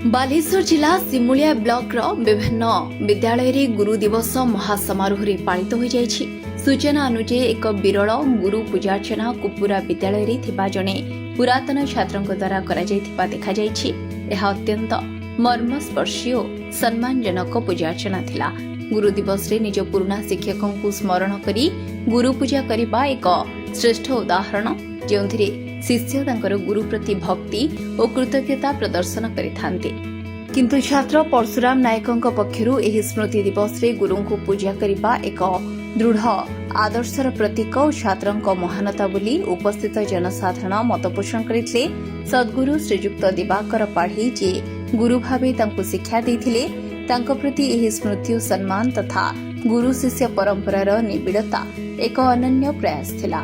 बालेश्वर जिला सिमुलिया ब्लॉक रो विभिन्न विद्यालय रे गुरु दिवस महासमारोह रे पालित हो जायछि। सूचना अनुसार एक विरल गुरु पूजार्चना कुपुरा विद्यालय रे थिबा जणे पुरातन छात्रंक द्वारा करा जायथिबा देखा जायछि। एहा अत्यंत मर्मस्पर्शी और सम्मानजनक पूजार्चना थिला। गुरु दिवस रे निज पुराना शिक्षकों को स्मरण करी गुरु पूजा करिबा एक श्रेष्ठ उदाहरण जेउथिरे शिष्य तांकर गुरु प्रति भक्ति और कृतज्ञता प्रदर्शन करिथांते। किंतु छात्र परशुराम नायकंक पक्षरु एही स्मृति दिवस रे गुरु को पूजा करिबा एक दृढ़ आदर्शर प्रतीक और छात्रंक महानता बोली उपस्थित जनसाधारण मतपोषण करथिले। सद्गुरु श्रीजुक्त दिवाकर पाढ़ी जे गुरु भावे तांको शिक्षा देथिले तांको प्रति एही स्मृति और सम्मान तथा गुरु शिष्य परंपरार निबिड़ता एक अनन्य प्रयास थिला।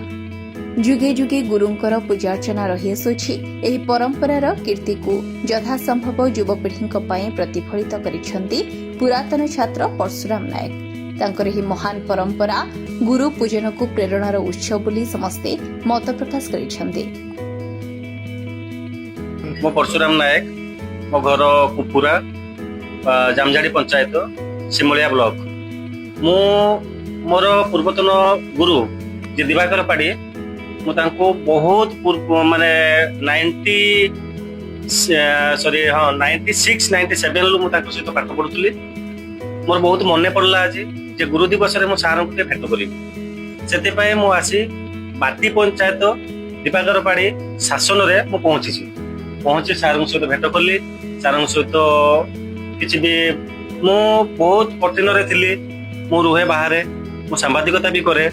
जुगे जुगे गुरुंकर पूजार्चना रही आसुछि। एही परंपरार कीर्ति को यथासंभव युवपीढ़ी प्रतिफलित करिसेंती पुरातन छात्र परशुराम नायक। तांकर एही महान परंपरा गुरु पूजन को प्रेरणार उत्स बोली समस्ते मत प्रकाश करिसेंती। मो परशुराम नायक, मो घर कुपुरा जामझाड़ी पंचायत सिमुलिया ब्लॉक। मो मोर पूर्वतन गुरु जे दिवाकर पाड़ी मु तांको बहुत माने 96 97 लु मु तांको सहित पाठ पढुतली। मोर बहुत मने पड़ला आज जे गुरु दिवस रे मु सार को भेट करी सेते पय मु आसी बाटी पंचायत दिवाकर पाड़ी शासन रे मु पहुंची सार सहित भेट करली। सार सहित किछि भी मु बहुत कठिन रे थिली। मु रुहे बाहर मु सांबादिकता भी करे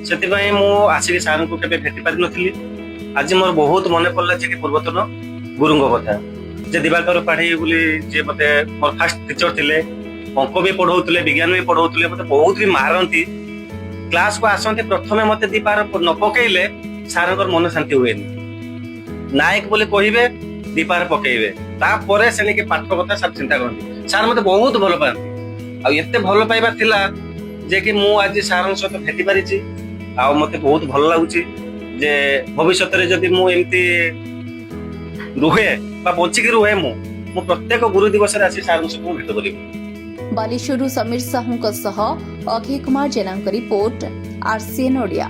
सेतिबाई मु आसिक सार को केबे भेटी पारि नथिली। आज मोर बहुत मने पड़ला जे कि पूर्वतन गुरुंग कथा जे दिवाकर पाढ़ी बोली जे मते मोर फर्स्ट टीचर थिले। अंक भी पढ़ौतले, विज्ञान भी पढ़ौतले। मते बहुत भी मारंती क्लास को आसंती प्रथमे मते दीपार न पकेइले सारंकर मन शांति हुएनी। नायक बोले कहिबे दीपार पकेइबे तापरे सेने के पाठ कथा सब चिंता करंती। सार मते बहुत भलो पांती आ एते भलो पाइबा थिला जे कि मु आज सारंग सहित भेटी पारिछि। आ मते बहुत भल लागुछि जे भविष्य रे जदि मु एमती रुहे बा बचिक रुहे मु प्रत्येक गुरु दिवस रे आसी सारंग सहित भेट करिबि। बालेश्वरु समीर साहू सह अक्षय कुमार जेनांक रिपोर्ट आरसीएन ओडिया।